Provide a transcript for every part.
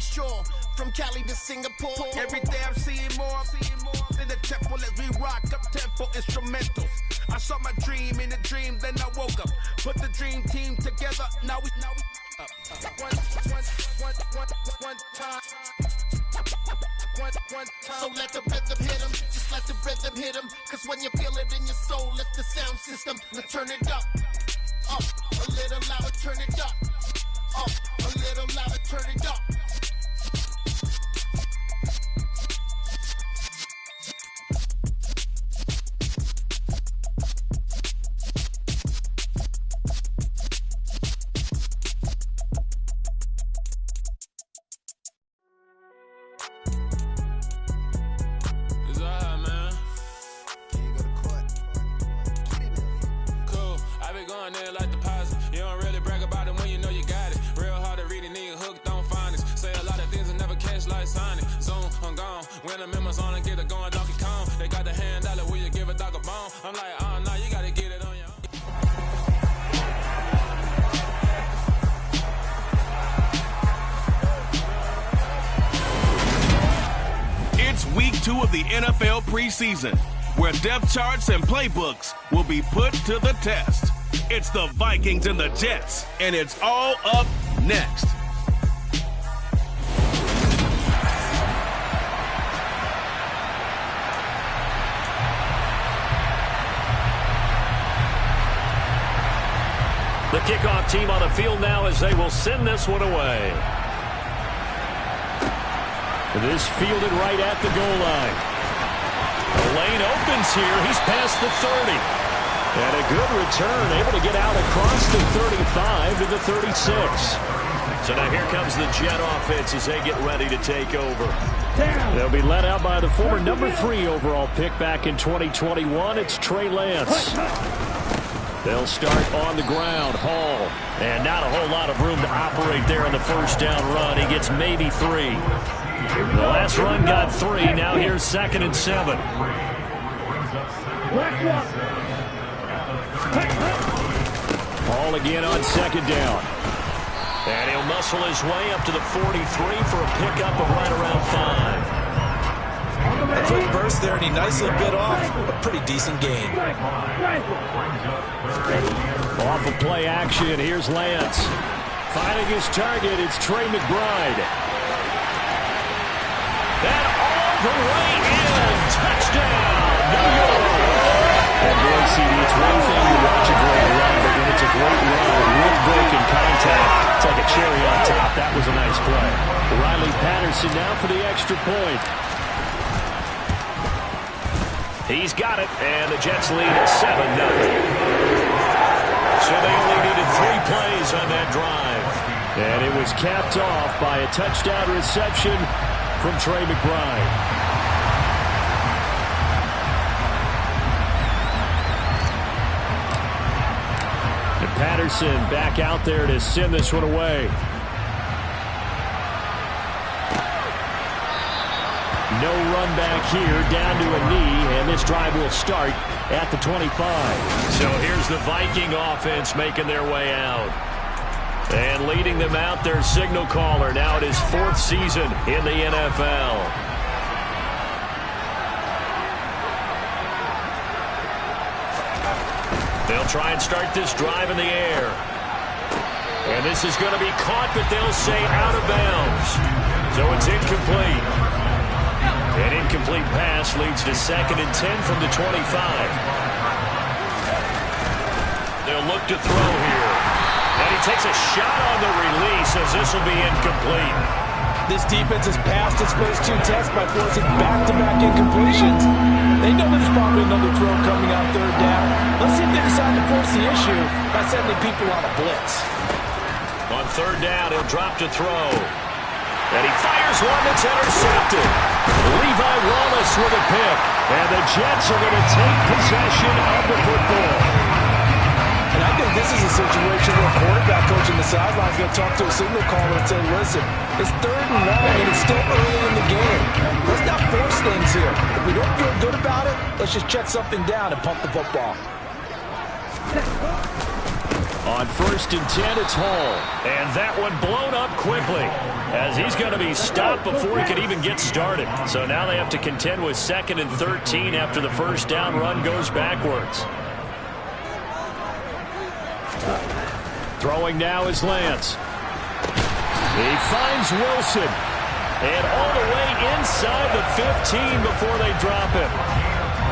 Shore, from Cali to Singapore. Every day I'm seeing more in the temple as we rock up tempo instrumentals. I saw my dream in a dream, then I woke up. Put the dream team together, now we up. One time. So let the rhythm hit 'em, just let the rhythm hit 'em. Cause when you feel it in your soul, let the sound system, now turn it up. Up, a little louder, turn it up. Up, a little louder, turn it up. Like deposit. You don't really brag about it when you know you got it. Real hard to read a nigga hooked on phonics. Say a lot of things and never catch like Sonic. Zoom, I'm gone. When the members on and get it going Donkey Kong. They got the hand dollar, will you give a dog a bone? I'm like, oh no, you gotta get it on your own. It's week 2 of the NFL preseason, where depth charts and playbooks will be put to the test. It's the Vikings and the Jets, and it's all up next. The kickoff team on the field now as they will send this one away. This fielded right at the goal line. The lane opens here. He's past the 30. And a good return, able to get out across the 35 to the 36. So now here comes the Jet offense as they get ready to take over. They'll be led out by the former number 3 overall pick back in 2021. It's Trey Lance. They'll start on the ground. Hall. And not a whole lot of room to operate there on the first down run. He gets maybe 3. The last run got 3. Now here's 2nd and 7. Hall again on 2nd down. And he'll muscle his way up to the 43 for a pickup of right around 5. A quick burst there, and he nicely bit off a pretty decent gain. Off of play action, here's Lance. Finding his target, it's Trey McBride. And all the way in. Touchdown, New York. And boy, CD, it's one thing to watch a great run, but when it's a great run with breaking contact, it's like a cherry on top. That was a nice play. Riley Patterson now for the extra point. He's got it, and the Jets lead at 7-0. So they only needed 3 plays on that drive. And it was capped off by a touchdown reception from Trey McBride. Patterson back out there to send this one away. No run back here, down to a knee, and this drive will start at the 25. So here's the Viking offense making their way out. And leading them out, their signal caller, now at his 4th season in the NFL. They'll try and start this drive in the air. And this is going to be caught, but they'll say out of bounds. So it's incomplete. An incomplete pass leads to 2nd and 10 from the 25. They'll look to throw here. And he takes a shot on the release as this will be incomplete. This defense has passed its first 2 tests by forcing back-to-back incompletions. They know there's probably another throw coming on 3rd down. Let's see if they decide to force the issue by sending people on a blitz. On 3rd down, he'll drop to throw. And he fires one that's intercepted. Levi Wallace with a pick. And the Jets are going to take possession of the football. And I think this is a situation where a quarterback coach in the sideline is going to talk to a signal caller and say, listen, it's 3rd and 9 and it's still early in the game. Let's not force things here. If we don't feel good about it, let's just check something down and punt the football. On 1st and 10, it's Hall. And that one blown up quickly as he's going to be stopped before he can even get started. So now they have to contend with 2nd and 13 after the first down run goes backwards. Throwing now is Lance. He finds Wilson. And all the way inside the 15 before they drop him.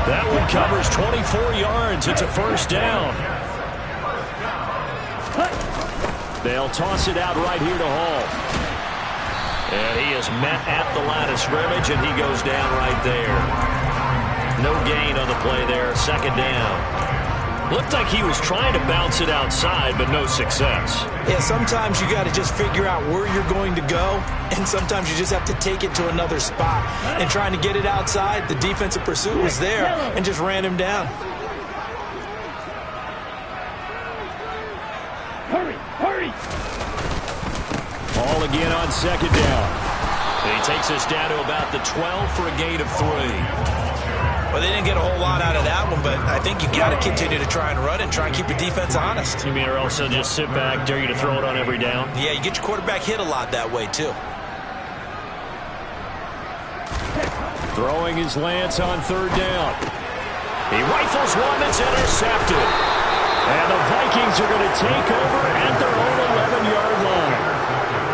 That one covers 24 yards. It's a first down. They'll toss it out right here to Hall. And he is met at the line of scrimmage, and he goes down right there. No gain on the play there. 2nd down. Looked like he was trying to bounce it outside, but no success. Yeah, sometimes you got to just figure out where you're going to go, and sometimes you just have to take it to another spot. And trying to get it outside, the defensive pursuit was there and just ran him down. Ball again on 2nd down. And he takes us down to about the 12 for a gain of 3. Well, they didn't get a whole lot out of that one, but I think you got to continue to try and run and try and keep your defense honest. You mean or also just sit back, dare you to throw it on every down? Yeah, you get your quarterback hit a lot that way, too. Throwing his Lance on 3rd down. He rifles one that's intercepted. And the Vikings are going to take over at their own 11-yard line.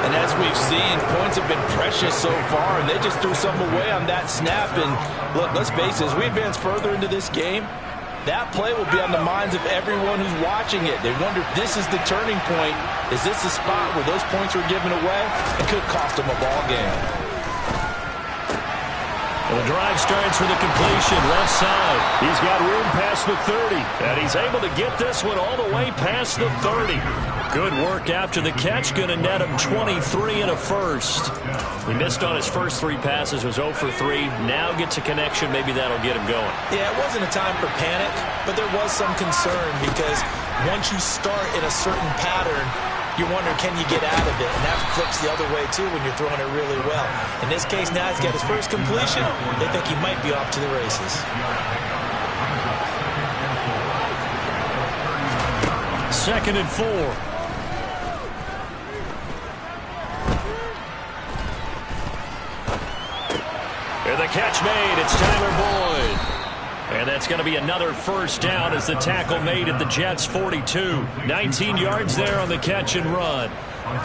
And as we've seen, points have been precious so far, and they just threw some away on that snap. And look, let's face it, as we advance further into this game, that play will be on the minds of everyone who's watching it. They wonder, this is the turning point. Is this the spot where those points were given away? It could cost them a ball game. The drive starts with a completion left side. He's got room past the 30, and he's able to get this one all the way past the 30. Good work after the catch. Going to net him 23 and a first. He missed on his first 3 passes, was 0 for 3. Now gets a connection. Maybe that'll get him going. Yeah, it wasn't a time for panic, but there was some concern because once you start in a certain pattern, you wonder, can you get out of it? And that flips the other way, too, when you're throwing it really well. In this case, now he's got his first completion. They think he might be off to the races. 2nd and 4. And the catch made. It's Tyler Boyd. And that's going to be another first down as the tackle made at the Jets' 42. 19 yards there on the catch and run.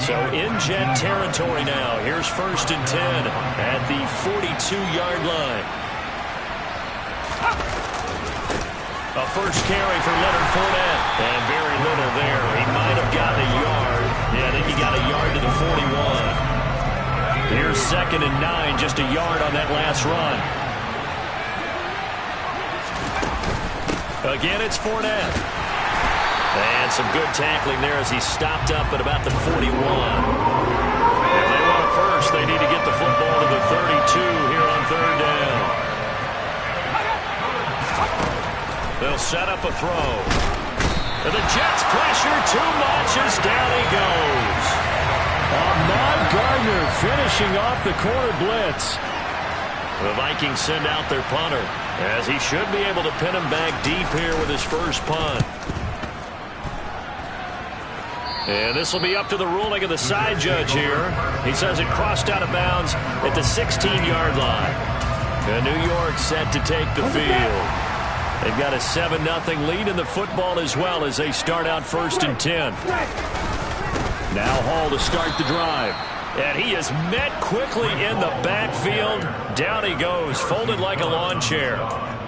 So in Jet territory now. Here's 1st and 10 at the 42-yard line. A first carry for Leonard Fournette. And very little there. He might have gotten a yard. Yeah, I think he got a yard to the 41. Here's 2nd and 9. Just a yard on that last run. Again, it's Fournette. And some good tackling there as he stopped up at about the 41. If they want a first, they need to get the football to the 32 here on 3rd down. They'll set up a throw. And the Jets pressure too much as down he goes. Ahmad Gardner finishing off the corner blitz. The Vikings send out their punter, as he should be able to pin him back deep here with his first punt. And this will be up to the ruling of the side judge here. He says it crossed out of bounds at the 16-yard line. And New York set to take the field. They've got a 7-0 lead in the football as well as they start out 1st and 10. Now Hall to start the drive. And he is met quickly in the backfield. Down he goes, folded like a lawn chair.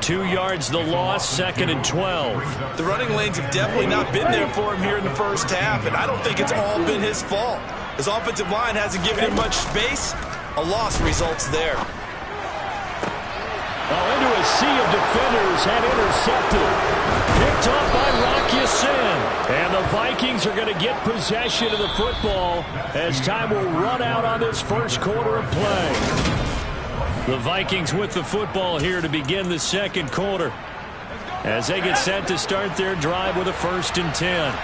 2 yards the loss, 2nd and 12. The running lanes have definitely not been there for him here in the first half, and I don't think it's all been his fault. His offensive line hasn't given him much space. A loss results there. Into a sea of defenders and intercepted. Picked up by Rock Ya-Sin. And the Vikings are going to get possession of the football as time will run out on this first quarter of play. The Vikings with the football here to begin the second quarter as they get set to start their drive with a 1st and 10.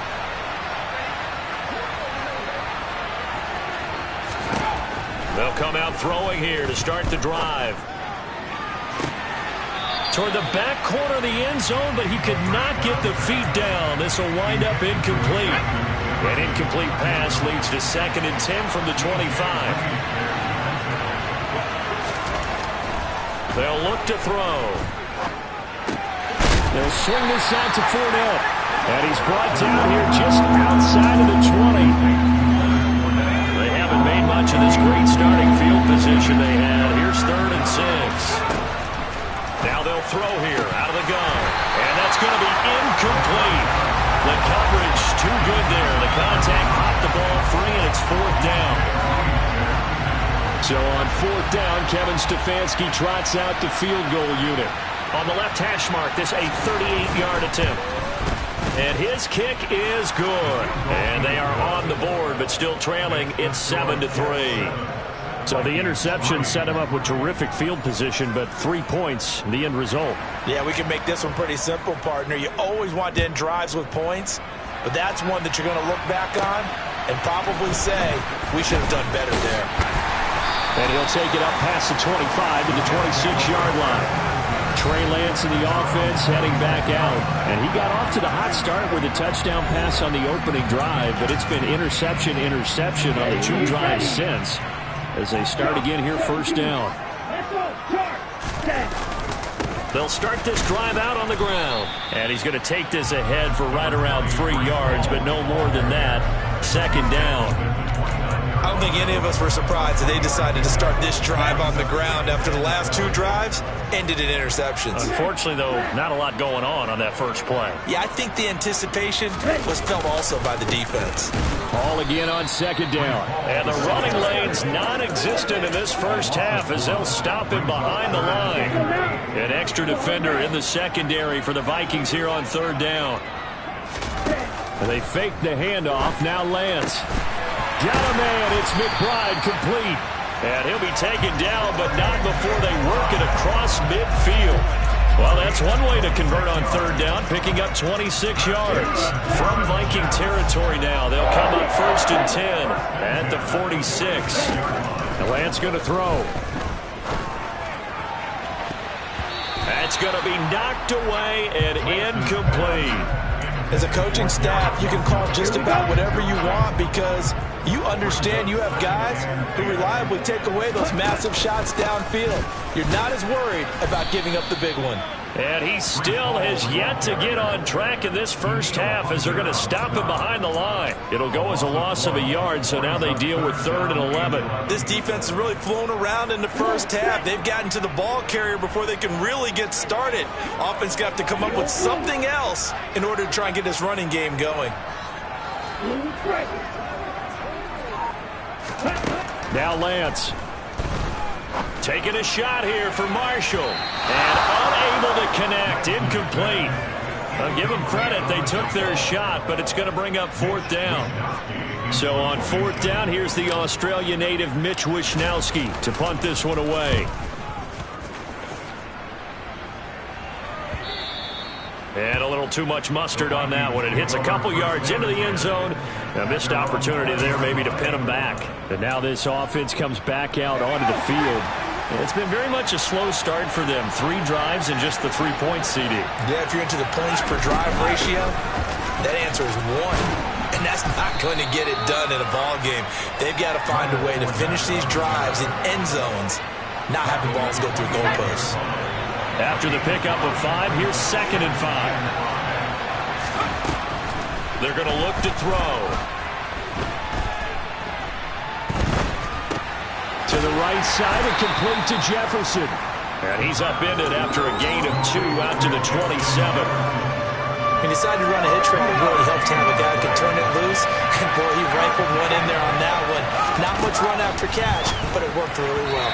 They'll come out throwing here to start the drive. toward the back corner of the end zone, but he could not get the feet down. This will wind up incomplete. An incomplete pass leads to 2nd and 10 from the 25. They'll look to throw. They'll swing this out to Fournette. And he's brought down here just outside of the 20. They haven't made much of this great starting field position they had. Here's 3rd and 6. Now they'll throw here out of the gun. And that's going to be incomplete. The coverage too good there. The contact popped the ball free, and it's 4th down. So on 4th down, Kevin Stefanski trots out the field goal unit. On the left hash mark, this a 38-yard attempt. And his kick is good. And they are on the board, but still trailing. It's 7-3. So the interception set him up with terrific field position, but 3 points, the end result. Yeah, we can make this one pretty simple, partner. You always want to end drives with points, but that's one that you're going to look back on and probably say, we should have done better there. And he'll take it up past the 25 to the 26-yard line. Trey Lance in the offense heading back out. And he got off to the hot start with a touchdown pass on the opening drive, but it's been interception on the 2 drives since. As they start again here, 1st down. They'll start this drive out on the ground. And he's going to take this ahead for right around 3 yards, but no more than that. 2nd down. I don't think any of us were surprised that they decided to start this drive on the ground after the last 2 drives ended in interceptions. Unfortunately, though, not a lot going on that first play. Yeah, I think the anticipation was felt also by the defense. All again on 2nd down. And the running lane's non-existent in this first half as they'll stop him behind the line. An extra defender in the secondary for the Vikings here on 3rd down. And they fake the handoff. Now Lance. Got a man. It's McBride complete. And he'll be taken down, but not before they work it across midfield. Well, that's one way to convert on 3rd down, picking up 26 yards. From Viking territory now, they'll come up 1st and 10 at the 46. And Lance going to throw. That's going to be knocked away and incomplete. As a coaching staff, you can call just about whatever you want because you understand you have guys who reliably take away those massive shots downfield. You're not as worried about giving up the big one. And he still has yet to get on track in this first half as they're going to stop him behind the line. It'll go as a loss of a yard, so now they deal with 3rd and 11. This defense has really flown around in the first half. They've gotten to the ball carrier before they can really get started. Offense got to come up with something else in order to try and get this running game going. Now Lance. Taking a shot here for Marshall. And unable to connect. Incomplete. I'll give them credit. They took their shot, but it's going to bring up 4th down. So on 4th down, here's the Australia native Mitch Wishnowsky to punt this one away. And a little too much mustard on that one. It hits a couple yards into the end zone. A missed opportunity there maybe to pin them back. And now this offense comes back out onto the field. And it's been very much a slow start for them. 3 drives and just the 3 points, CD. Yeah, if you're into the points per drive ratio, that answer is 1. And that's not going to get it done in a ball game. They've got to find a way to finish these drives in end zones, not having balls go through goalposts. After the pickup of 5, here's 2nd and 5. They're going to look to throw. To the right side and complete to Jefferson. And he's upended after a gain of 2 out to the 27. He decided to run a hitch route. It really helped to have a guy who can turn it loose. And boy, he rifled one in there on that one. Not much run after catch, but it worked really well.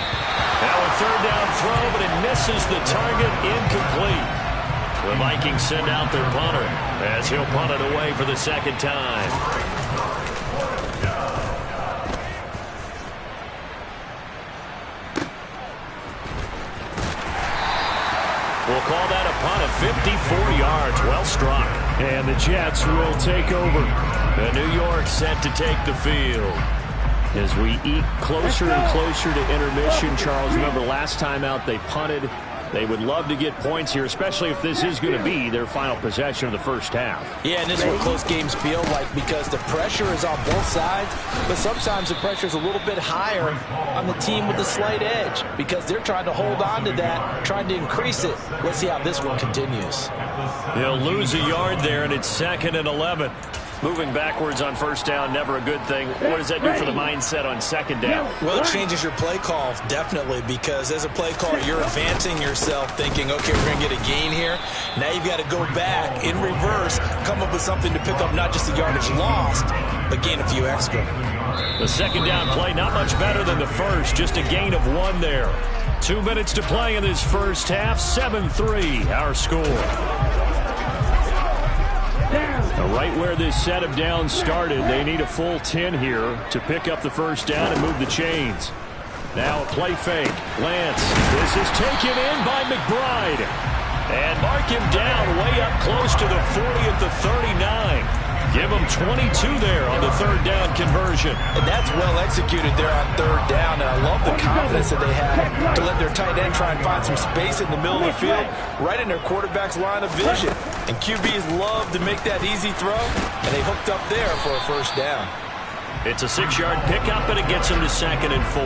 Now a 3rd down throw, but it misses the target. Incomplete. The Vikings send out their punter as he'll punt it away for the 2nd time. We'll call that a punt of 54 yards. Well struck. And the Jets will take over. And New York set to take the field. As we eke closer and closer to intermission, Charles, remember last time out they punted They would love to get points here, especially if this is going to be their final possession of the first half. Yeah, and this is what close games feel like because the pressure is on both sides, but sometimes the pressure is a little bit higher on the team with the slight edge because they're trying to hold on to that, trying to increase it. Let's see how this one continues. They'll lose a yard there, and it's 2nd and 11. Moving backwards on first down, never a good thing. What does that do for the mindset on 2nd down? Well, it changes your play call, definitely, because as a play caller, you're advancing yourself thinking, okay, we're going to get a gain here. Now you've got to go back in reverse, come up with something to pick up not just the yardage lost, but gain a few extra. The 2nd down play, not much better than the first, just a gain of 1 there. 2 minutes to play in this first half, 7-3, our score. Right where this set of downs started, they need a full 10 here to pick up the first down and move the chains. Now a play fake. Lance. This is taken in by McBride. And mark him down way up close to the 40 at the 39. Give him 22 there on the 3rd down conversion. And that's well executed there on 3rd down. And I love the confidence that they had to let their tight end try and find some space in the middle of the field, right in their quarterback's line of vision. And QBs love to make that easy throw, and they hooked up there for a first down. It's a 6-yard pickup, and it gets them to 2nd and 4.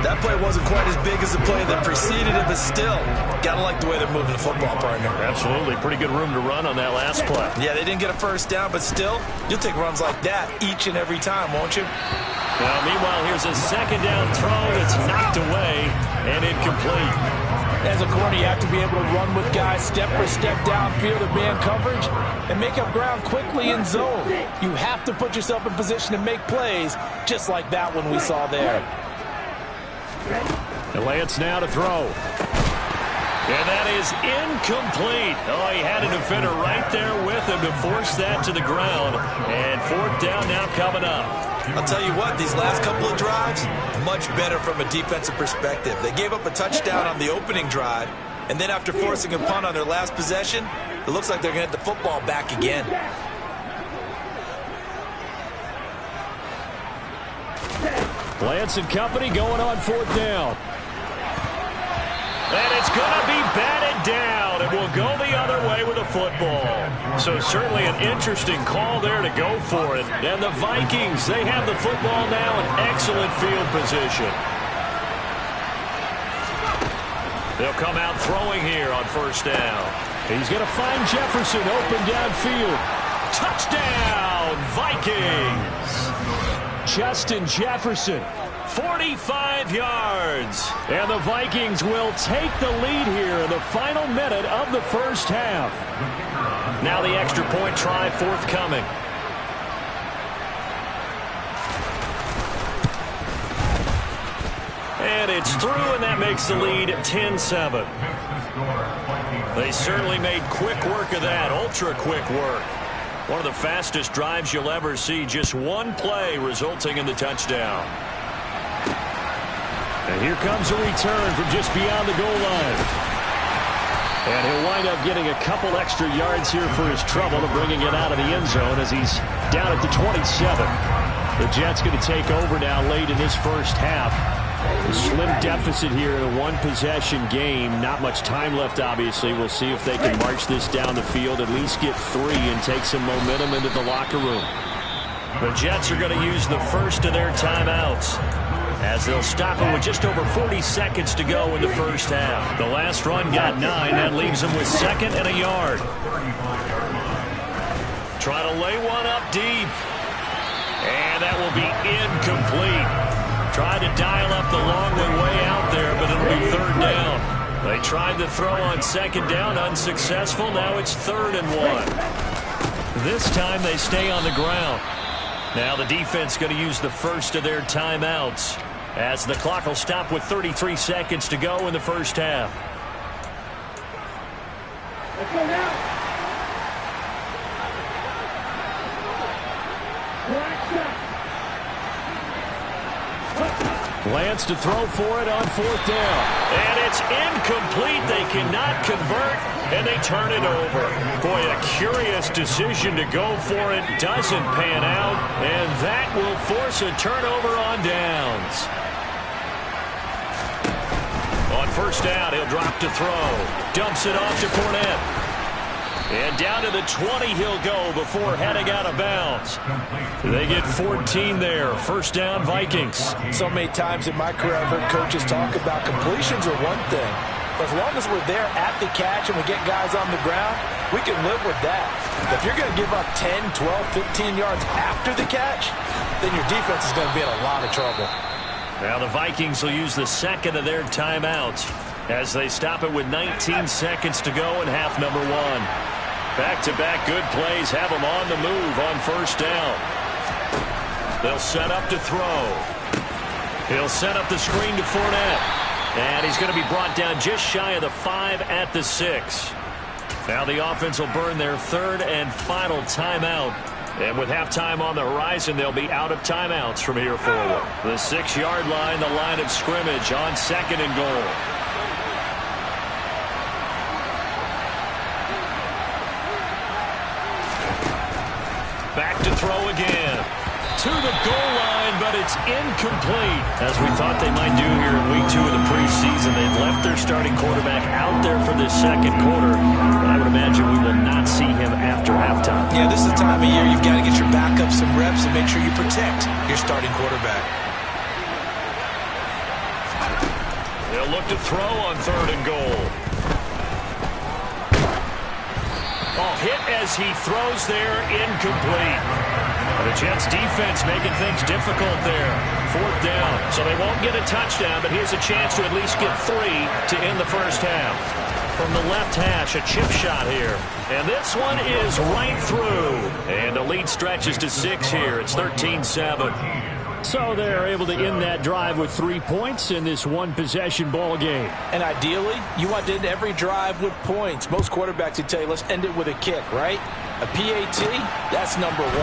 That play wasn't quite as big as the play that preceded it, but still, gotta like the way they're moving the football, partner. Absolutely. Pretty good room to run on that last play. Yeah, they didn't get a first down, but still, you'll take runs like that each and every time, won't you? Well, meanwhile, here's a 2nd down throw that's knocked away and incomplete. As a corner, you have to be able to run with guys step for step downfield in man coverage and make up ground quickly in zone. You have to put yourself in position to make plays, just like that one we saw there. And Lance now to throw. And that is incomplete. Oh, he had a defender right there with him to force that to the ground. And 4th down now coming up. I'll tell you what, these last couple of drives, much better from a defensive perspective. They gave up a touchdown on the opening drive, and then after forcing a punt on their last possession, it looks like they're going to get the football back again. Lance and company going on 4th down. And it's going to be batted down. It will go the other way with the football. So certainly an interesting call there to go for it. And the Vikings, they have the football now in excellent field position. They'll come out throwing here on 1st down. He's going to find Jefferson open downfield. Touchdown, Vikings! Justin Jefferson, 45 yards. And the Vikings will take the lead here in the final minute of the first half. Now the extra point try forthcoming. And it's through, and that makes the lead 10-7. They certainly made quick work of that, ultra quick work. One of the fastest drives you'll ever see, just one play resulting in the touchdown. And here comes a return from just beyond the goal line. And he'll wind up getting a couple extra yards here for his trouble to bringing it out of the end zone as he's down at the 27. The Jets going to take over now late in this first half. A slim deficit here in a one-possession game. Not much time left, obviously. We'll see if they can march this down the field, at least get 3 and take some momentum into the locker room. The Jets are going to use the first of their timeouts as they'll stop it with just over 40 seconds to go in the first half. The last run got 9. That leaves them with 2nd and a yard. Try to lay one up deep. And that will be incomplete. Tried to dial up the long way out there, but it'll be 3rd down. They tried to throw on 2nd down, unsuccessful. Now it's 3rd and 1. This time they stay on the ground. Now the defense going to use the first of their timeouts as the clock will stop with 33 seconds to go in the first half. Let's go now. Lance to throw for it on 4th down. And it's incomplete. They cannot convert, and they turn it over. Boy, a curious decision to go for it. Doesn't pan out, and that will force a turnover on downs. On first down, he'll drop to throw. Dumps it off to Fournette. And down to the 20 he'll go before heading out of bounds. They get 14 there. First down, Vikings. So many times in my career, I've heard coaches talk about completions are one thing. But as long as we're there at the catch and we get guys on the ground, we can live with that. If you're going to give up 10, 12, 15 yards after the catch, then your defense is going to be in a lot of trouble. Now the Vikings will use the second of their timeouts as they stop it with 19 seconds to go in half number one. Back-to-back good plays have them on the move on first down. They'll set up to throw. He'll set up the screen to Fournette. And he's going to be brought down just shy of the 5 at the 6. Now the offense will burn their third and final timeout. And with halftime on the horizon, they'll be out of timeouts from here forward. The 6-yard line, the line of scrimmage on second and goal. Back to throw again. To the goal line, but it's incomplete. As we thought they might do here in week 2 of the preseason, they've left their starting quarterback out there for this second quarter. But I would imagine we will not see him after halftime. Yeah, this is the time of year you've got to get your backup some reps and make sure you protect your starting quarterback. They'll look to throw on third and goal. Hit as he throws there, incomplete. The Jets defense making things difficult there. Fourth down, so they won't get a touchdown, but here's a chance to at least get 3 to end the first half. From the left hash, a chip shot here. And this one is right through. And the lead stretches to 6 here. It's 13-7. So they're able to end that drive with 3 points in this one-possession ball game. And ideally, you want to end every drive with points. Most quarterbacks would tell you, let's end it with a kick, right? A PAT, that's number 1.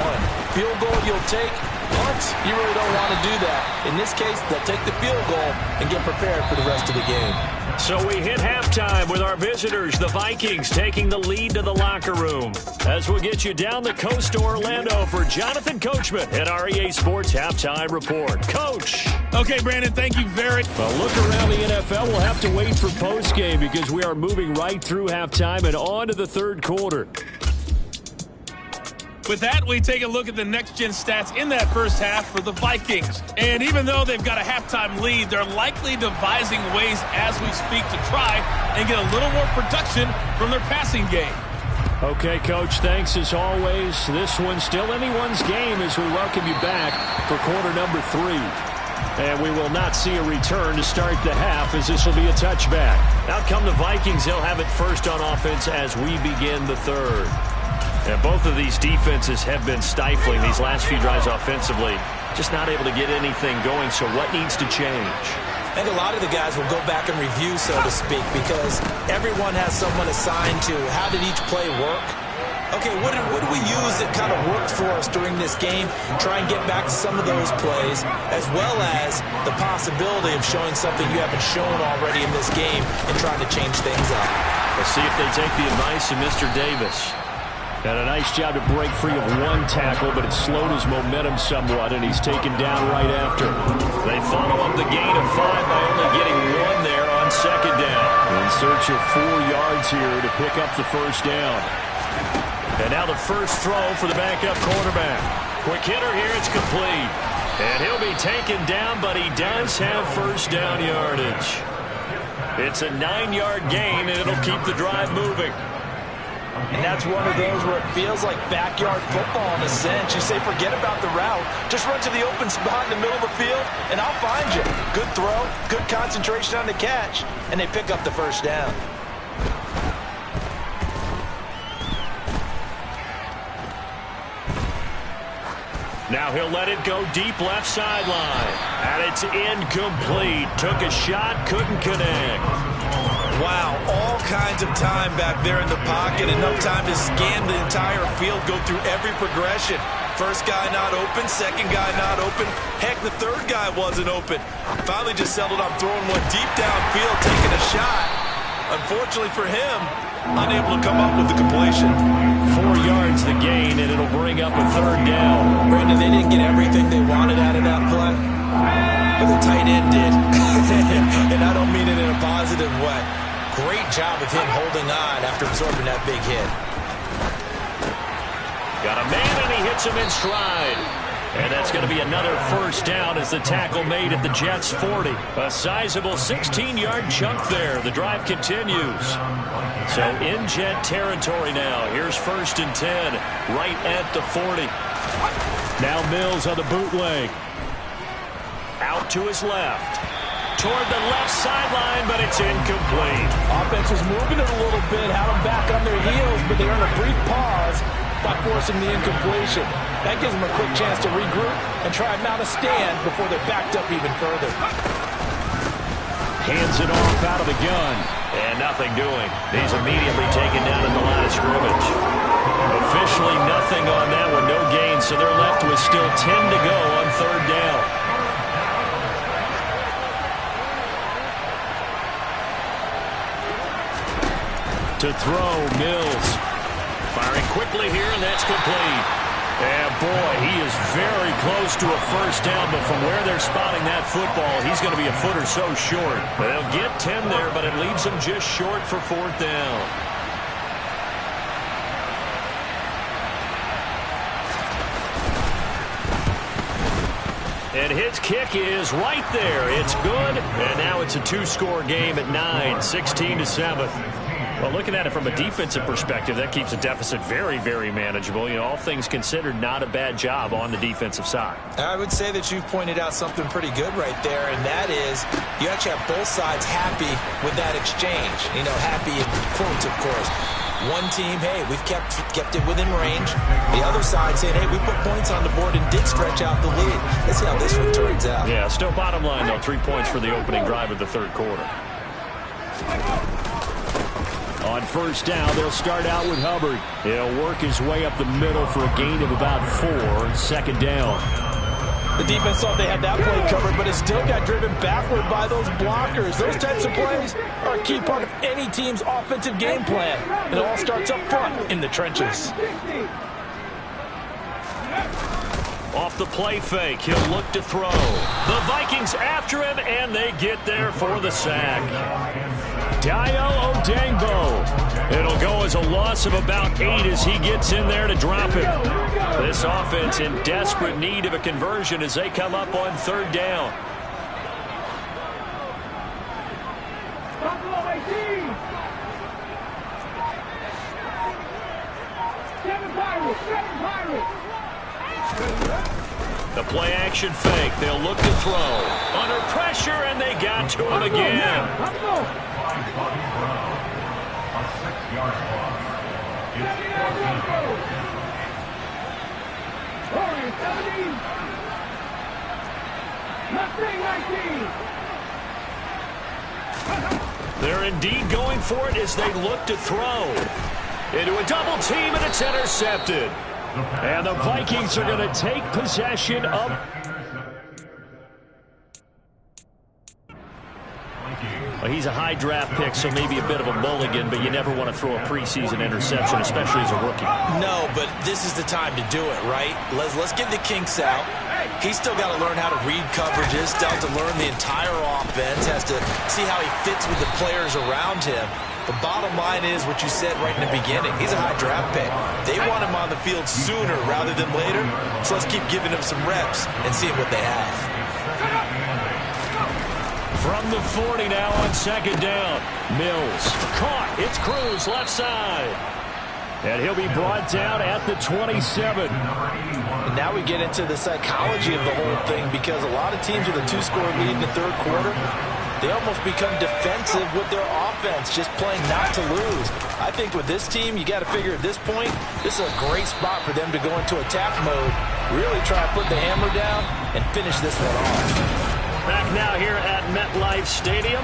Field goal you'll take, punts, you really don't want to do that. In this case, they'll take the field goal and get prepared for the rest of the game. So we hit halftime with our visitors, the Vikings, taking the lead to the locker room. As we'll get you down the coast to Orlando for Jonathan Coachman at our EA Sports Halftime Report. Coach. Okay, Brandon, thank you very much. Well, look around the NFL. We'll have to wait for postgame because we are moving right through halftime and on to the third quarter. With that, we take a look at the next-gen stats in that first half for the Vikings. And even though they've got a halftime lead, they're likely devising ways as we speak to try and get a little more production from their passing game. Okay, Coach, thanks as always. This one's still anyone's game as we welcome you back for quarter number 3. And we will not see a return to start the half as this will be a touchback. Out come the Vikings. They'll have it first on offense as we begin the third. And both of these defenses have been stifling these last few drives offensively. Just not able to get anything going, so what needs to change? I think a lot of the guys will go back and review, so to speak, because everyone has someone assigned to how did each play work. Okay, what did we use that kind of worked for us during this game? Try and get back to some of those plays, as well as the possibility of showing something you haven't shown already in this game and trying to change things up. Let's see if they take the advice of Mr. Davis. Had a nice job to break free of one tackle, but it slowed his momentum somewhat, and he's taken down right after. They follow up the gain of 5 by only getting 1 there on second down. In search of 4 yards here to pick up the first down. And now the first throw for the backup quarterback. Quick hitter here, it's complete. And he'll be taken down, but he does have first down yardage. It's a 9-yard gain, and it'll keep the drive moving. And that's one of those where it feels like backyard football in a sense. You say forget about the route. Just run to the open spot in the middle of the field, and I'll find you. Good throw, good concentration on the catch, and they pick up the first down. Now he'll let it go deep left sideline. And it's incomplete. Took a shot, couldn't connect. Wow, all kinds of time back there in the pocket. Enough time to scan the entire field, go through every progression. First guy not open, second guy not open. Heck, the third guy wasn't open. Finally just settled on throwing one deep downfield, taking a shot. Unfortunately for him, unable to come up with the completion. 4 yards the gain, and it'll bring up a third down. Brandon, they didn't get everything they wanted out of that play, but the tight end did. And I don't mean it in a positive way. Great job of him holding on after absorbing that big hit. Got a man, and he hits him in stride. And that's going to be another first down as the tackle made at the Jets' 40. A sizable 16-yard chunk there. The drive continues. So in Jet territory now. Here's 1st and 10, right at the 40. Now Mills on the bootleg. Out to his left. Toward the left sideline, but it's incomplete. Offense was moving it a little bit, had them back on their heels, but they earned a brief pause by forcing the incompletion. That gives them a quick chance to regroup and try and mount a stand before they're backed up even further. Hands it off out of the gun. And nothing doing. He's immediately taken down at the line of scrimmage. Officially nothing on that one. No gain, so they're left with still 10 to go on 3rd down. To throw, Mills. Firing quickly here, and that's complete. And boy, he is very close to a first down, but from where they're spotting that football, he's going to be a foot or so short. They'll get 10 there, but it leaves them just short for 4th down. And his kick is right there. It's good, and now it's a 2-score game at 9, 16-7. Well, looking at it from a defensive perspective, that keeps the deficit very, very manageable. You know, all things considered, not a bad job on the defensive side. I would say that you've pointed out something pretty good right there, and that is you actually have both sides happy with that exchange. You know, happy in quotes, of course. One team, hey, we've kept it within range. The other side saying, hey, we put points on the board and did stretch out the lead. Let's see how this one turns out. Yeah, still bottom line, though, 3 points for the opening drive of the 3rd quarter. On 1st down, they'll start out with Hubbard. He'll work his way up the middle for a gain of about 4, 2nd down. The defense thought they had that play covered, but it still got driven backward by those blockers. Those types of plays are a key part of any team's offensive game plan. It all starts up front in the trenches. Off the play fake, he'll look to throw. The Vikings after him, and they get there for the sack. Dayo Odeyingbo. It'll go as a loss of about 8 as he gets in there to drop him. This offense in desperate need of a conversion as they come up on 3rd down. The play action fake. They'll look to throw. Under pressure, and they got to him again. They're indeed going for it as they look to throw. Into a double team, and it's intercepted. And the Vikings are going to take possession of... Well, he's a high draft pick, so maybe a bit of a mulligan, but you never want to throw a preseason interception, especially as a rookie. No, but this is the time to do it, right? Let's get the kinks out. He's still got to learn how to read coverages, still have to learn the entire offense, has to see how he fits with the players around him. The bottom line is what you said right in the beginning. He's a high draft pick. They want him on the field sooner rather than later, so let's keep giving him some reps and seeing what they have. From the 40 now on 2nd down. Mills caught. It's Cruz left side. And he'll be brought down at the 27. And now we get into the psychology of the whole thing, because a lot of teams with a 2-score lead in the 3rd quarter, they almost become defensive with their offense, just playing not to lose. I think with this team, you got to figure at this point, this is a great spot for them to go into attack mode, really try to put the hammer down and finish this one off. Back now here at MetLife Stadium.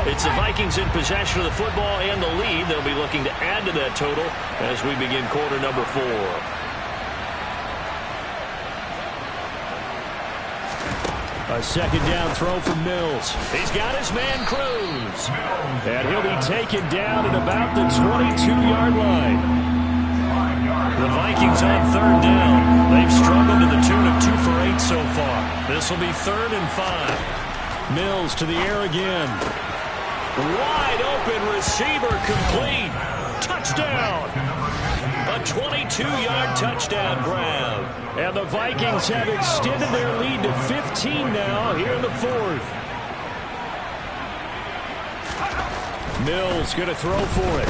It's the Vikings in possession of the football and the lead. They'll be looking to add to that total as we begin quarter number 4. A 2nd down throw from Mills. He's got his man Cruz. And he'll be taken down at about the 22-yard line. The Vikings on 3rd down. They've struggled to the tune of 2 for 8 so far. This will be 3rd and 5. Mills to the air again. Wide open receiver complete. Touchdown. A 22-yard touchdown grab. And the Vikings have extended their lead to 15 now here in the fourth. Mills going to throw for it.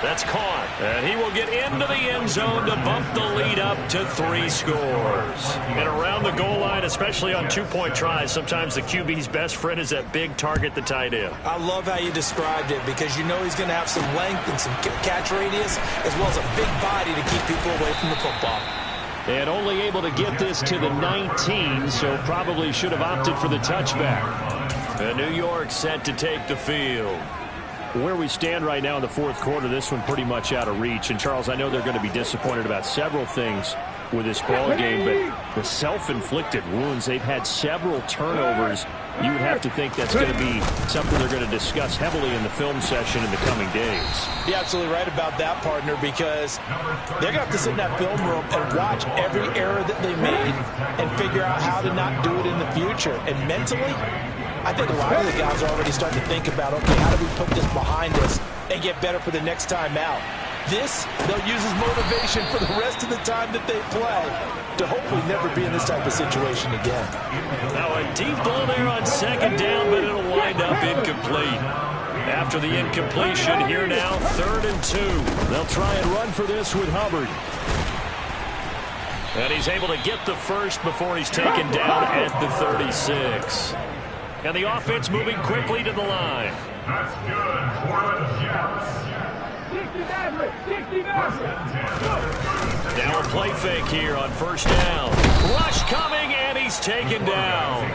That's caught. And he will get into the end zone to bump the lead up to 3 scores. And around the goal line, especially on two-point tries, sometimes the QB's best friend is that big target, the tight end. I love how you described it because you know he's going to have some length and some catch radius as well as a big body to keep people away from the football. And only able to get this to the 19, so probably should have opted for the touchback. And New York set to take the field. Where we stand right now in the fourth quarter, this one pretty much out of reach. And, Charles, I know they're going to be disappointed about several things with this ball game, but the self-inflicted wounds, they've had several turnovers. You would have to think that's going to be something they're going to discuss heavily in the film session in the coming days. You're absolutely right about that, partner, because they're going to have to sit in that film room and watch every error that they made and figure out how to not do it in the future. And mentally, I think a lot of the guys are already starting to think about, okay, how do we put this behind us and get better for the next time out? This, they'll use as motivation for the rest of the time that they play to hopefully never be in this type of situation again. Now a deep ball there on second down, but it'll wind up incomplete. After the incompletion, here now, 3rd and 2. They'll try and run for this with Hubbard. And he's able to get the first before he's taken down at the 36. And the offense moving quickly to the line. That's good for the Jets. Now a play fake here on first down. Rush coming, and he's taken down.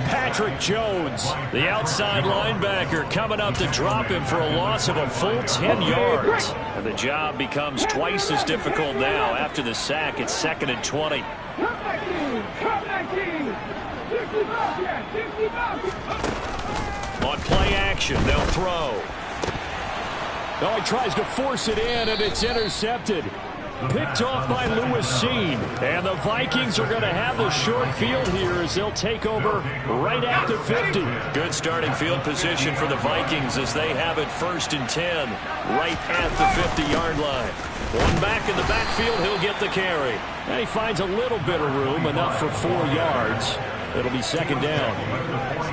Patrick Jones, the outside linebacker, coming up to drop him for a loss of a full 10 yards. And the job becomes twice as difficult now after the sack. It's 2nd and 20. On play action, they'll throw. Oh, he tries to force it in, and it's intercepted. Picked off by Lewis Cine. And the Vikings are going to have the short field here as they'll take over right at the 50. Good starting field position for the Vikings as they have it 1st and 10 right at the 50-yard line. One back in the backfield, he'll get the carry. And he finds a little bit of room, enough for 4 yards. It'll be 2nd down.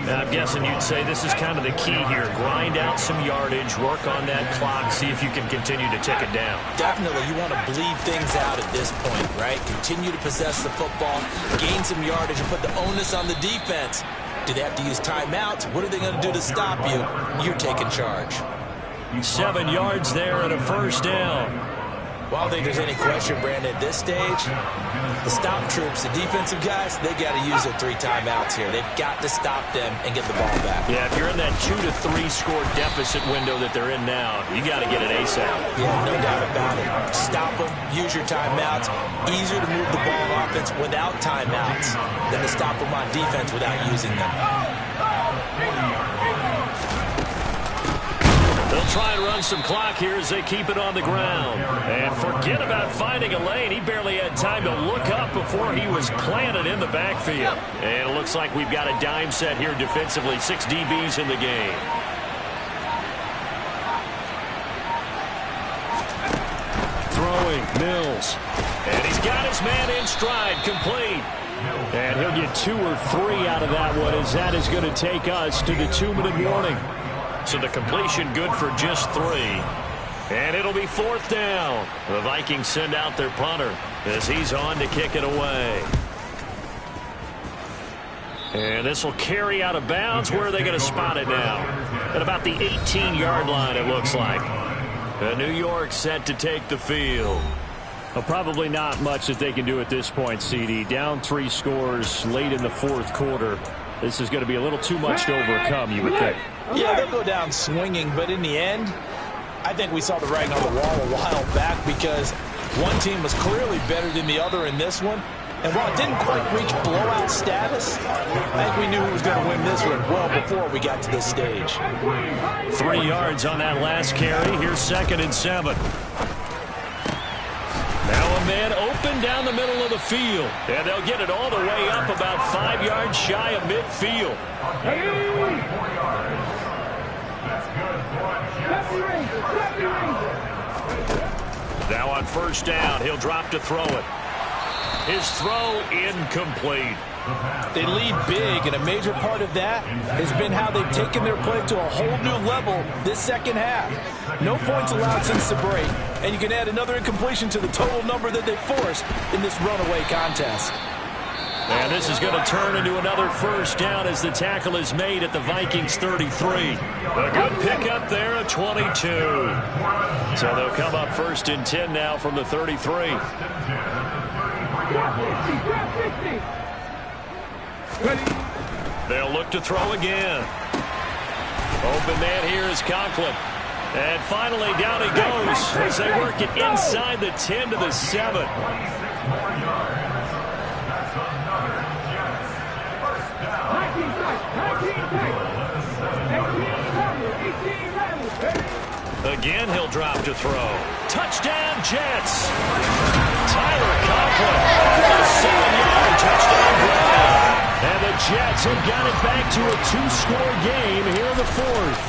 Now, I'm guessing you'd say this is kind of the key here. Grind out some yardage, work on that clock, see if you can continue to tick it down. Definitely, you want to bleed things out at this point, right? Continue to possess the football, gain some yardage, and put the onus on the defense. Do they have to use timeouts? What are they going to do to stop you? You're taking charge. 7 yards there and a 1st down. Well, I don't think there's any question, Brandon, at this stage, the stop troops, the defensive guys, they got to use their 3 timeouts here. They've got to stop them and get the ball back. Yeah, if you're in that 2 to 3 score deficit window that they're in now, you got to get it ASAP. Yeah, no doubt about it. Stop them, use your timeouts. Easier to move the ball on offense without timeouts than to stop them on defense without using them. They'll try and run some clock here as they keep it on the ground. And forget about finding a lane. He barely had time to look up before he was planted in the backfield. And it looks like we've got a dime set here defensively. 6 DBs in the game. Throwing, Mills. And he's got his man in stride, complete. And he'll get 2 or 3 out of that one as that is going to take us to the 2-minute warning. So the completion good for just 3. And it'll be 4th down. The Vikings send out their punter as he's on to kick it away. And this will carry out of bounds. Where are they going to spot it now? At about the 18-yard line, it looks like. And New York set to take the field. Well, probably not much that they can do at this point, CD. Down 3 scores late in the fourth quarter. This is going to be a little too much to overcome, you would think. Yeah, they'll go down swinging, but in the end, I think we saw the writing on the wall a while back because one team was clearly better than the other in this one. And while it didn't quite reach blowout status, I think we knew who was going to win this one well before we got to this stage. 3 yards on that last carry. Here's 2nd and 7. Now a man open down the middle of the field. And they'll get it all the way up about 5 yards shy of midfield. Now on first down, he'll drop to throw it. His throw incomplete. They lead big, and a major part of that has been how they've taken their play to a whole new level this second half. No points allowed since the break, and you can add another incompletion to the total number that they forced in this runaway contest. And this is going to turn into another first down as the tackle is made at the Vikings 33. A good pickup there at 22. So they'll come up first and 10 now from the 33. They'll look to throw again. Open man here is Conklin. And finally down he goes as they work it inside the 10 to the 7. Again, he'll drop to throw. Touchdown, Jets. Tyler Conklin. A 7-yard touchdown grab. And the Jets have got it back to a 2-score game here in the fourth.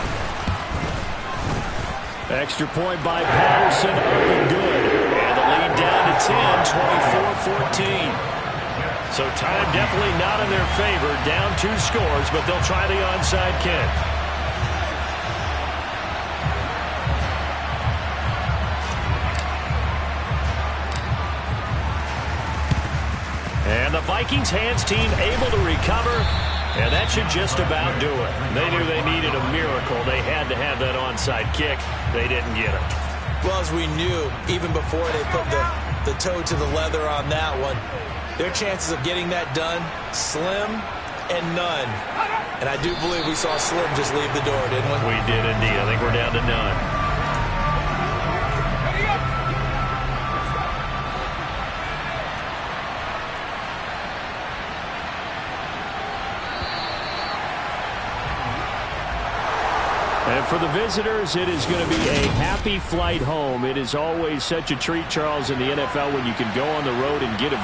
Extra point by Patterson, up and good. And the lead down to 10, 24-14. So time definitely not in their favor. Down 2 scores, but they'll try the onside kick. And the Vikings hands team able to recover, and that should just about do it. They knew they needed a miracle. They had to have that onside kick. They didn't get it. Well, as we knew, even before they put the toe to the leather on that one, their chances of getting that done, slim and none. And I do believe we saw Slim just leave the door, didn't we? We did indeed. I think we're down to none. And for the visitors, it is going to be a happy flight home. It is always such a treat, Charles, in the NFL when you can go on the road and get a